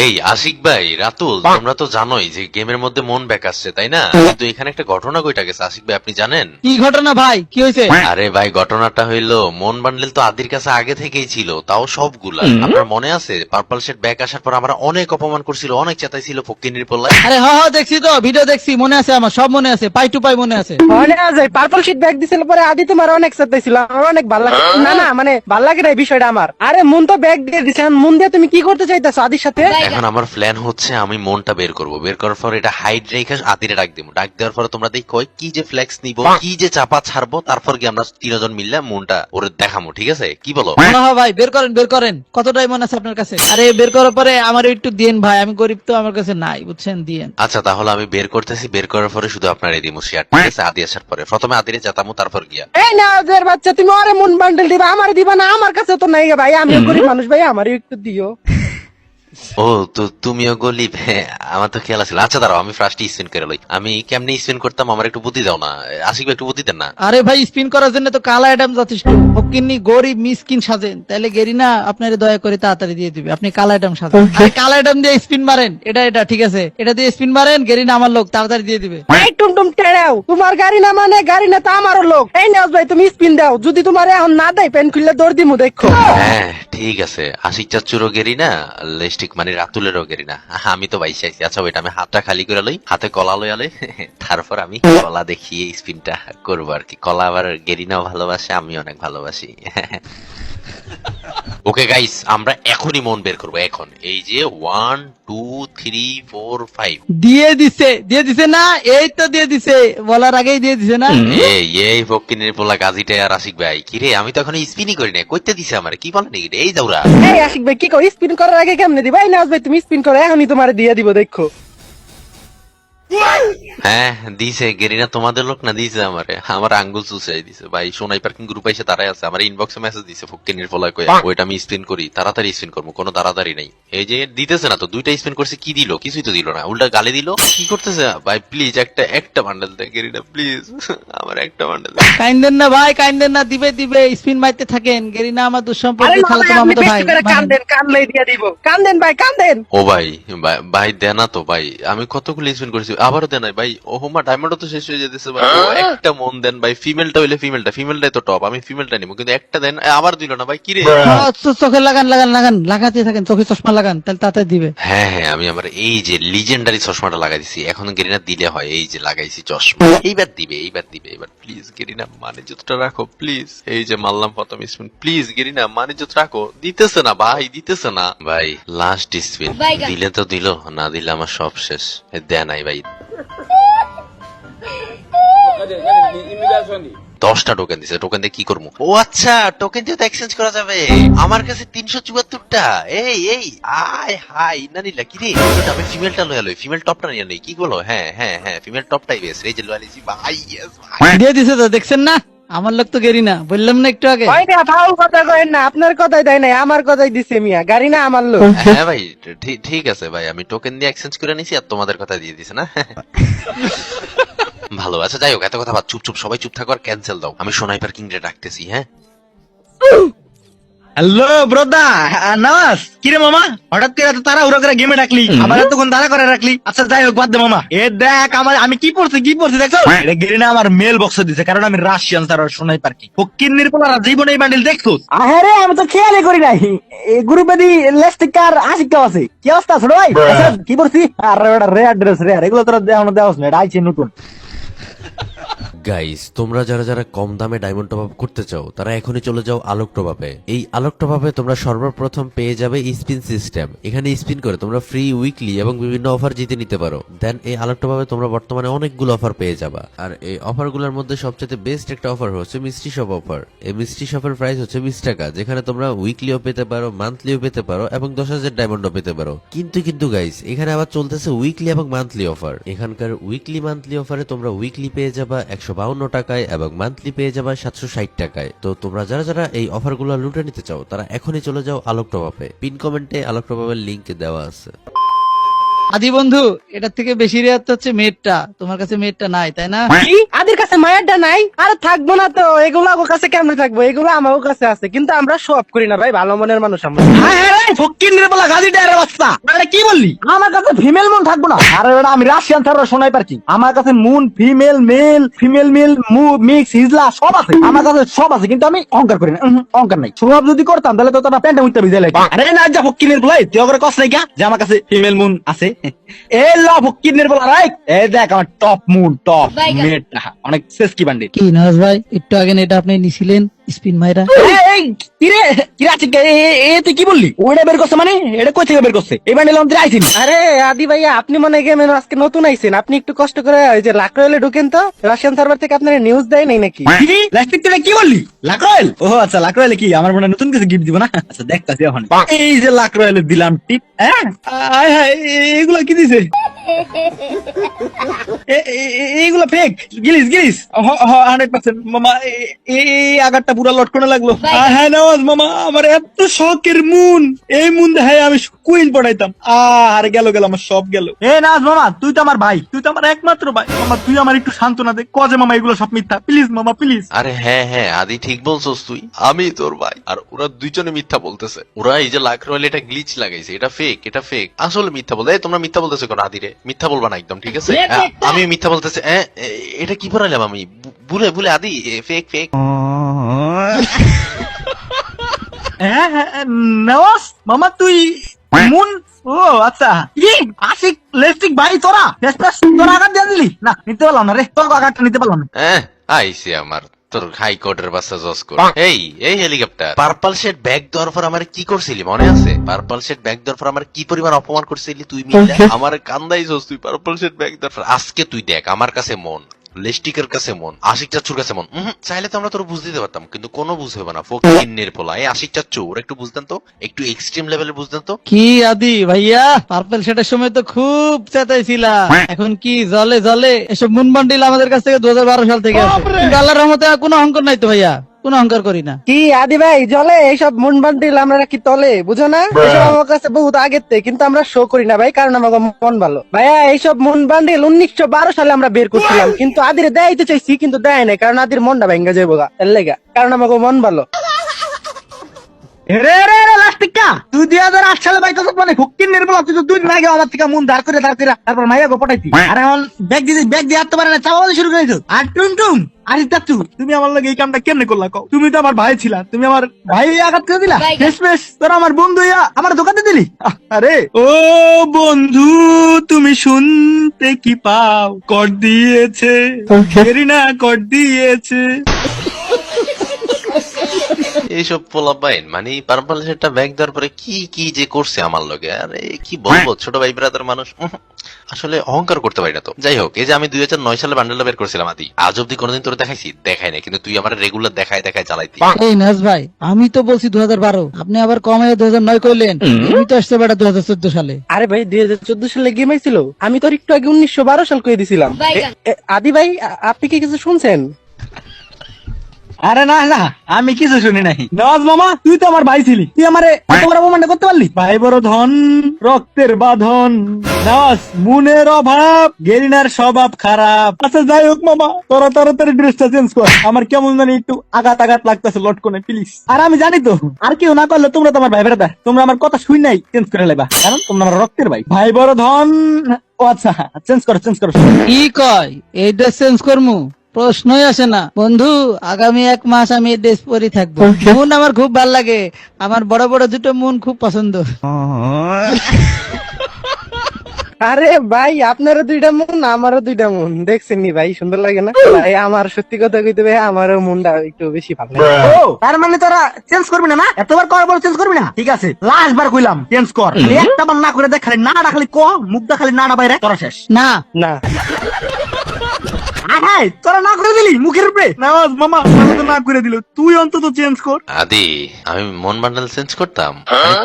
এই আশিক ভাই, রাতুল, তোমরা তো জানোই যে গেমের মধ্যে মন ব্যাক আসছে, তাই না? কিন্তু এখানে একটা ঘটনা কইটা গেছে, আশিক ভাই আপনি জানেন? কি ঘটনা ভাই, কি হয়েছে? আরে ভাই, ঘটনাটা হইলো মন বান্ডেল তো আদির কাছে আগে থেকেই ছিল, তাও সবগুলা। আপনার মনে আছে পার্পল শেড ব্যাক আসার পর আমরা অনেক অপমান করছিল, অনেক চেতাইছিল ফকিনির পোলায়। আরে দেখছি তো, ভিডিও দেখছি, মনে আছে, আমার সব মনে আছে, পাই টু পাই মনে আছে। মনে আছে পার্পল শিট ব্যাগ দিছিল পরে আদি তোমার অনেক সাথেছিল, আমার অনেক ভালো লাগে। না না মানে ভালো লাগে না এই বিষয়টা আমার। আরে মন তো ব্যাগ দিয়ে দিছে, মন দিয়ে তুমি কি করতে চাইতেছো আদির সাথে? এখন আমার প্ল্যান হচ্ছে আমি মনটা বের করব, বের করার পর এটা হাইড রেখে আদিরে ডাক দিব, ডাক দেওয়ার পরে তোমরা দেখো কি যে ফ্লেক্স নিব, কি যে চাপা ছাড়বো, তারপর কি আমরা তিনজন মিললে মনটা ওরে দেখামো, ঠিক আছে? কি বলো? ভাই বের করেন, বের করেন, কতটাই মনে আছে আপনার কাছে? আরে বের করার পরে আমার একটু দিয়েন ভাই, আমি গরিব তো, আমার কাছে নাই, বুঝছেন, দিয়েন। আচ্ছা তাহলে আমি বের করতেছি, বের করার পরে শুধু আপনার এই দিমু শেয়ার, ঠিক আছে? আদি আসার পরে প্রথমে আদিরে যেতামু, তারপর গিয়া। এই না ওদের বাচ্চা, তুমি ওরে মন বান্ডেল দিবা, আমার দিবা না? আমার কাছে তো নাই ভাই, আমিও গরিব মানুষ ভাই, আমারও একটু দিও। ও তো তুমিও গলিব? হ্যাঁ, আমার তো খেয়াল আছিল। আচ্ছা দাঁড়াও, আমি ফার্স্ট স্পিন করে লই। আমি কেমনে স্পিন করতাম আমার একটু বুদ্ধি দাও না। আশিক ভাই একটু বুদ্ধি দেন না। আরে ভাই, স্পিন করার জন্য তো কালা অ্যাডাম যথেষ্ট। ফকিন্নি গরিব মিসকিন সাজেন, তাহলে গেরিনা আপনার দয়া করে তাড়াতাড়ি দিয়ে দিবে। আপনি কালা অ্যাডাম সাজেন, আরে কালা অ্যাডাম দিয়ে স্পিন মারেন, এটা ঠিক আছে, এটা দিয়ে স্পিন মারেন, গেরিনা আমার লোক, তাড়াতাড়ি দিয়ে দিবে। এই টুমটুম টেড়াও, তোমার গাড়ি না মানে গাড়ি না তো আমারও লোক। এই নাও ভাই, তুমি স্পিন দাও, যদি তোমার এখন না দেয় পেন খুললে দৌড় দিমু দেখো। হ্যাঁ ঠিক আছে, আশিক চাচ্চুরও গেরি না, লিপস্টিক মানে রাতুলেরও গেরি না। আমি তো বাইসে আইছি। আচ্ছা ওইটা আমি হাতটা খালি করে লই, হাতে কলা লই আলে, তারপর আমি কলা দেখিয়ে স্পিনটা করবো আর কি। কলা আবার গেরিনাও ভালোবাসে, আমি অনেক ভালোবাসি। ওকে গাইস, আমরা এখনই মন বের করবো, এখন। এই যে 1 2 3 4 5। দিয়ে দিছে না? এই তো দিয়ে দিছে, বলার আগেই দিয়ে দিছে না? এই ফকিনের পোলা গাজিটা আর আশিক ভাই, কিরে আমি তো এখন স্পিনই করি না, কইতে দিছে আমার, কি বলেন নাকি? এই যাওরা। এই আশিক ভাই কি কই, স্পিন করার আগে কেমনে দিবা? এই নাও ভাই, তুমি স্পিন করো, এখনই তোমার দিয়ে দিব দেখো। হ্যাঁ দিছে, গেরিনা তোমাদের লোক না, দিছে আমারে, আমার আঙ্গুল চুষাই দিছে ভাই। সোনাই পার্কিং গ্রুপ এসে তারাই আছে, আমার ইনবক্সে মেসেজ দিছে ফকিনের পোলা কই ওইটা আমি স্পিন করি, তাড়াতাড়ি স্পিন করবো, কোনো তাড়াতাড়ি নাই। এই যে দিতেছে না তো, দুইটা স্পিন করছে, কি দিল? কিছুই তো দিল না, উল্টা গালি দিল। কি করতেছে ভাই? প্লিজ একটা বান্ডেল দেয় গেরিনা, প্লিজ আমার একটা বান্ডেল। কাইন্দেন না ভাই, কাইন্দেন না, দিবে স্পিন মারতে থাকেন। গেরিনা আমার আরে দুঃসম্পর্ক না খালাতো ভাই, আপনি মামাতো ভাই। বেশি করে কান্দেন, কানলেই দিয়ে দিব। কান্দেন ভাই, কান্দেন। ও ভাই, ভাই দেন না তো ভাই, আমি কতগুলো স্পিন করেছি, আবারও দেন নাই ভাই। ও হোমা ডায়মন্ডও তো শেষ হয়ে যেতেছে ভাই। ও একটা মন দেন ভাই, ফিমেলটা হইলে ফিমেলটাই তো টপ, আমি ফিমেলটা নিবো, কিন্তু একটা দেন। আবার দিল না ভাই, কি রে? চোখে লাগাতে থাকেন, চোখে চশমা লাগান, তাহলে তাড়াতাড়ি দিবে। হ্যাঁ আমি আমার এই যে লিজেন্ডারি চশমাটা লাগাই দিছি, এখন গেরিনা দিলে হয়। এই যে লাগাইছি চশমা, এইবার দিবে, এবার প্লিজ গেরিনা মানে যতটা রাখো প্লিজ। এই যে মারলাম প্রথম স্পিন, প্লিজ গেরিনা মানে যত রাখো। দিতেছে না ভাই, দিতেছে না ভাই। লাস্ট স্পিন দিলে তো দিল, না দিলে আমার সব শেষ। দেয় নাই ভাই। 10টা টোকেন দিছে, টোকেন দিয়ে কি করবো? ও আচ্ছা, টোকেন দিয়ে তো এক্সচেঞ্জ করা যাবে। আমার কাছে 374টা। এই আয় হাই না নিলা কি রে? আমি ফিমেলটা লয়া লই, ফিমেল টপটা নিয়ে নেই, কি বলো? হ্যাঁ ফিমেল টপটাই বেস্ট। এই যে লয়া লিছি ভাই, ইয়েস ভাই। দিয়ে দিছে তো, দেখছেন না? আমার লোক তো গেরিনা, বললাম না একটু আগে। ভাই না ফাউল কথা কইেন না, আপনার কথাই দেয় নাই, আমার কথাই দিছে মিয়া। গাড়ি না আমার লোক। হ্যাঁ ভাই, ঠিক আছে ভাই, আমি টোকেন দিয়ে এক্সচেঞ্জ করে নিছি আর তোমাদের কথা দিয়ে দিছে না। ভালো। আচ্ছা যাই হোক, এত কথা বাদ, চুপ সবাই চুপ থাকো আর ক্যান্সেল দাও। আমি সোনাই পার্কিং রে ডাকতেছি। হ্যাঁ হ্যালো ব্রদা, নওয়াজ কিরে মামা, হঠাৎ করে এত তারা উড়া করে গেমে ডাকলি, আবার এতক্ষণ তারা করে রাখলি। আচ্ছা যাই হোক, বাদ দে মামা। এ দেখ আমার, আমি কি পড়ছি দেখছো? এটা গেরিনা আমার মেল বক্সে দিছে, কারণ আমি রাশিয়ান স্যার আর সোনাই পার্কি কিন্নির পোলারা জীবনে এই বান্ডিল দেখছো? আরে আমি তো খেয়ালই করি নাই, এই গ্রুপে দি লেস্টিকার আশিকটাও আছে। কি অবস্থা ছোট ভাই? আচ্ছা, কি করছি? আরে ওটা রেয়ার ড্রেস, রেয়ার এগুলো তোরা দেওয়া দেওয়া না, এটা আইছে নতুন। গাইস, তোমরা যারা কম দামে ডায়মন্ড টপ আপ করতে চাও, তারা এখনই চলে যাও আলোক টপ আপে। এই আলোক টপ আপে তোমরা সর্বপ্রথম পেয়ে যাবে স্পিন সিস্টেম। এখানে স্পিন করে তোমরা ফ্রি উইকলি এবং বিভিন্ন অফার জিতে নিতে পারো। দেন এই আলোক টপ আপে তোমরা বর্তমানে অনেকগুলো অফার পেয়ে যাবা। আর এই অফারগুলোর মধ্যে সবচেয়ে বেস্ট একটা অফার হচ্ছে মিস্ট্রি শপ অফার। এই মিস্ট্রি শপের প্রাইস হচ্ছে 20 টাকা, যেখানে তোমরা উইকলিও পেতে পারো, মান্থলিও পেতে পারো এবং 10,000 ডায়মন্ডও পেতে পারো। কিন্তু গাইস, এখানে আবার চলতেছে উইকলি এবং মান্থলি অফার। এখানকার উইকলি মান্থলি অফারে তোমরা উইকলি পেয়ে যাবা 152 টাকায় এবং মান্থলি পেয়ে যাবা 760 টাকায়। তো তোমরা যারা এই অফারগুলো লুটে নিতে চাও, তারা এখনই চলে যাও আলোক টপ আপে। পিন কমেন্টে আলোক টপ আপের লিংক দেওয়া আছে। আদি বন্ধু, এটার থেকে বেশি রেয়াত হচ্ছে মেয়েরটা। তোমার কাছে মেয়েরটা নাই, তাই না? কি আদির কাছে মায়েরটা নাই? আরে থাকবো না তো, এগুলো আমার কাছে কেমনে থাকবো? এগুলো আমার কাছে আছে, কিন্তু আমরা শো অফ করি না ভাই, ভালো মনের মানুষ আমরা। ফকির বলা গাজী ডায়ের বাচ্চা, আরে কি বললি? আমার কাছে ফিমেল মুন থাকবো না? আরে বেটা, আমি রাশিয়ান থারো শোনাই পারছি। আমার কাছে মুন, female, male, female male, mix, হিজলা সব আছে। আমার কাছে সব আছে, কিন্তু আমি অহংকার করি না। অহংকার নাই। সব যদি করতাম তাহলে তো তারা প্যান্টে মুইতে ভিজে লাগে। আরে না যা ফকির বলাই, তুই ওরে কস নাই যে আমার কাছে ফিমেল মুন আছে? এ ল ফকির বলা রাইট, এই দেখ আমার টপ মুন, টপ মেট, অনেক শেষ কি বান্ডি। কি নওয়াজ ভাই, একটু আগে এটা আপনি নিছিলেন স্পিন মাইরা? এই কিরে কিরে আছে, তুই কি বললি? ওইটা বের করছে মানে? এটা কই থেকে বের করছে? এই বান্ডেল আমাদের আইছিস? আরে আদি ভাইয়া, আপনি মনে গেমে আজকে নতুন আইছেন, আপনি একটু কষ্ট করে ওই যে লাখ রয়েলে ঢুকেন তো। রাশিয়ান সার্ভার থেকে আপনার নিউজ দেয় নাই নাকি? কি লাস্টিক তুই কি বললি? লাখ রয়েল? ও আচ্ছা, লাখ রয়েল কি আমার মনে হয় নতুন কিছু গিফট দিব না? আচ্ছা দেখতাছি এখন। এই যে লাখ রয়েল দিলাম টিপ, হ্যাঁ আয় হায়, এগুলা কি দিছে? এইগুলা ফেক গিলিস গিলিস 100% মামা। এই আগারটা পুরা লটকনে লাগলো। হ্যাঁ নওয়াজ মামা, আমার এত শখের মুন, এই মুন দেখায় আমি কুইন পড়াইতাম। আর গেল গেল আমার সব গেল। এ নাজ মামা, তুই তো আমার ভাই, তুই তো আমার একমাত্র ভাই। মামা তুই আমার একটু সান্ত্বনা দে, কজে মামা এগুলো সব মিথ্যা, প্লিজ মামা প্লিজ। আরে হ্যাঁ হ্যাঁ আদি, ঠিক বলছস তুই, আমি তোর ভাই। আর ওরা দুইজনে মিথ্যা বলতেছে। ওরা এই যে লাখ রয়েল এটা গ্লিচ লাগাইছে, এটা ফেক, এটা ফেক। আসলে মিথ্যা বলতে, এই তোমরা মিথ্যা বলতেছো কেন? আদি রে মিথ্যা বলবা না একদম, ঠিক আছে? আমি মিথ্যা বলতেছি। এটা কি পড়াইলাম আমি ভুলে ভুলে? আদি ফেক ফেক। নওয়াজ মামা তুই মুন? ও আচ্ছা, কি আশিক লিপস্টিক ভাই তোরা তোরা আঘাত দিয়ে দিলি? না নিতে পারলাম না রে, তোর আঘাতটা নিতে পারলাম না। আইসে আমার তোর হাইকোর্টের বাচ্চা জজ কর। এই হেলিকপ্টার পার্পল শেড ব্যাগ দেওয়ার পর আমার কি করছিলি মনে আছে? পার্পল শেড ব্যাগ দেওয়ার পর আমার কি পরিমাণ অপমান করছিলি তুই মিলে? আমার কান্দাইছস তুই পার্পল শেড ব্যাগ দেওয়ার পর। আজকে তুই দেখ আমার কাছে মন, লিস্টিকের কাছে মন, আশিক চাচ্চুর কাছে মন। চাইলে তো আমরা তোর বুঝ দিতে পারতাম, কিন্তু কোনো বুঝ হবে না। ফকিন্নের পোলা এই আশিক চাচ্চু, ওরা একটু বুঝতেন তো, একটু এক্সট্রিম লেভেলে বুঝতেন তো। কি আদি ভাইয়া, পার্পেল সেটার সময় তো খুব চেতাইছিলা, এখন কি জলে জলে? এসব মুন বান্ডিল আমাদের কাছ থেকে 2012 সাল থেকে আছে, কিন্তু আল্লাহর রহমতে কোনো অহংকার নাই তো ভাইয়া, কোনো অহংকার করি না। কি আদি ভাই, জলে এইসব মুন বান্ডিল আমরা কি তলে, বুঝো না? এসব আমার কাছে বহুত আগের থেকে, কিন্তু আমরা শো করি না ভাই, কারণ আমার মন ভালো। ভাইয়া এইসব মুন বান্ডিল 1912 সালে আমরা বের করছিলাম, কিন্তু আদির দেয়াইতে চাইছি, কিন্তু দেয় নাই, কারণ আদির মনটা ভেঙ্গা যাইব গা, এর লেগা, কারণ আমার মন ভালো। রে রে রে লাস্টিকা, তুই 2008 সালে বাইক মানে ফকির নির্মলা, তুই তো 2 দিন আগে আমার থেকে মুন ধার করে তারপর মাইয়া গো পটাইতি। আর এখন ব্যাগ দিয়ে আটতে পারে না, চাওয়া শুরু করে দিছো। আর টুমটুম আরে চাচু, তুমি আমার লগে এই কামটা কেমনে করলা কও? তুমি তো আমার ভাই ছিলা, তুমি আমার ভাই আঘাত করে দিলা। শেষমেশ তোরা আমার বন্ধু হইয়া আমার দোকানে দিলি। আরে ও বন্ধু, তুমি শুনতে কি পাও? কর দিয়েছে না, কর দিয়েছে। এইসব পোলাপাইন মানে পার্পল শেডটা ব্যাগ দেওয়ার পরে কি কি যে করছে আমার লগে, আরে কি বলবো, ছোট ভাই ব্রাদার মানুষ। আসলে অহংকার করতে পারি না তো। যাই হোক, এই যে আমি 2009 সালে বান্ডেলটা বের করছিলাম আদি, আজ অব্দি কোনোদিন তোর দেখাইছি? দেখাই না, কিন্তু তুই আমার রেগুলার দেখায় চালাইতি। এই নাজ ভাই, আমি তো বলছি 2012, আপনি আবার কমে 2009 করলেন। আমি তো আসতে বেটা 2014 সালে। আরে ভাই 2014 সালে গেম আইছিল, আমি তো একটু আগে 1912 সাল কয়ে দিছিলাম। আদি ভাই আপনি কি কিছু শুনছেন? আরে না না, আমি কিছু শুনি নাই। নওয়াজ মামা, তুই তো আমার ভাই ছিলি, তুই আমারে এত বড় অপমান করতে পারলি? ভাই বড় ধন, রক্তের বাঁধন। নওয়াজ, মুনের অভাব, গেরিনার স্বভাব খারাপ। আচ্ছা যাই হোক মামা, তোরা তাড়াতাড়ি ড্রেসটা চেঞ্জ কর, আমার কেমন জানি একটু আঘাত লাগতেছে লটকনে, প্লিজ। আর আমি জানি তো, আর কেউ না করলে তোমরা তো আমার ভাই বেড়াদা, তোমরা আমার কথা শুই নাই চেঞ্জ করে লাইবা, কারণ তোমরা আমার রক্তের ভাই। ভাই বড় ধন। ও আচ্ছা, চেঞ্জ করো। কি কয় এই ড্রেস চেঞ্জ করমু? প্রশ্নই আসে না বন্ধু, আগামী 1 মাস আমি এই ড্রেস পরে থাকবো। মুন আমার খুব ভাল লাগে, আমার বড় বড় দুটো মুন খুব পছন্দ। আরে ভাই আপনারও 2টা মন, আমারও 2টা মন, দেখছেন নি ভাই, সুন্দর লাগে না ভাই? আমার সত্যি কথা কইতে ভাই, আমারও মনটা একটু বেশি ভালো লাগে। ও তার মানে তোরা চেঞ্জ করবি না? এতবার করার পর চেঞ্জ করবি না? ঠিক আছে, লাস্ট বার কইলাম চেঞ্জ কর। একটা বার না করে দেখ, খালি নাড়া খালি ক, মুখটা খালি নাড়া বাইরে, তোরা শেষ। না না আহাই তোরা না করে দিলি মুখের উপরে নওয়াজ মামা তোরা তো না করে দিল তুই অন্তত চেঞ্জ কর আদি আমি মন বান্ডেল চেঞ্জ করতাম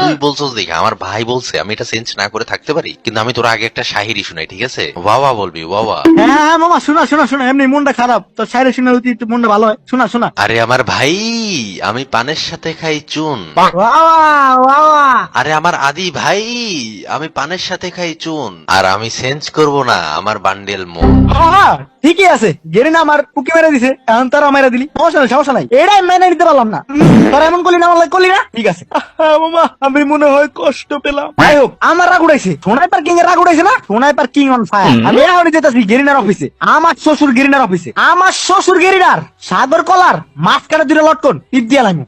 তুই বলছস দেখে আমার ভাই বলছে আমি এটা চেঞ্জ না করে থাকতে পারি কিন্তু আমি তোর আগে একটা শাহিরি শুনাই ঠিক আছে বাবা বলবি বাবা হ্যাঁ মামা শোনা শোনা শোনা এমনি মনটা খারাপ তোর সাইরে শুনে যদি একটু মনটা ভালো হয় শোনা শোনা আরে আমার ভাই আমি পানের সাথে খাই চুন বাবা বাবা আরে আমার আদি ভাই আমি পানের সাথে খাই চুন আর আমি চেঞ্জ করব না আমার বান্ডেল মন হ্যাঁ ঠিকই আছে গেরিনা আমার পুকি মেরে দিছে এখন তারা মেরে দিলি সমস্যা নাই এটাই মেনে নিতে পারলাম না তোরা এমন করলি না আমার লাগে করলি না ঠিক আছে মামা আমি মনে হয় কষ্ট পেলাম যাই হোক আমার রাগ উড়াইছে সোনাইপার কিং এর রাগ উড়াইছে না সোনাইপার কিং অন ফায়ার আমি এখনই যেতেছি গেরিনার অফিসে আমার শ্বশুর গেরিনার অফিসে আমার শ্বশুর গেরিনার সাগর কলার মাঝখানে দুটো লটকন টিপ দিয়ে লাইমু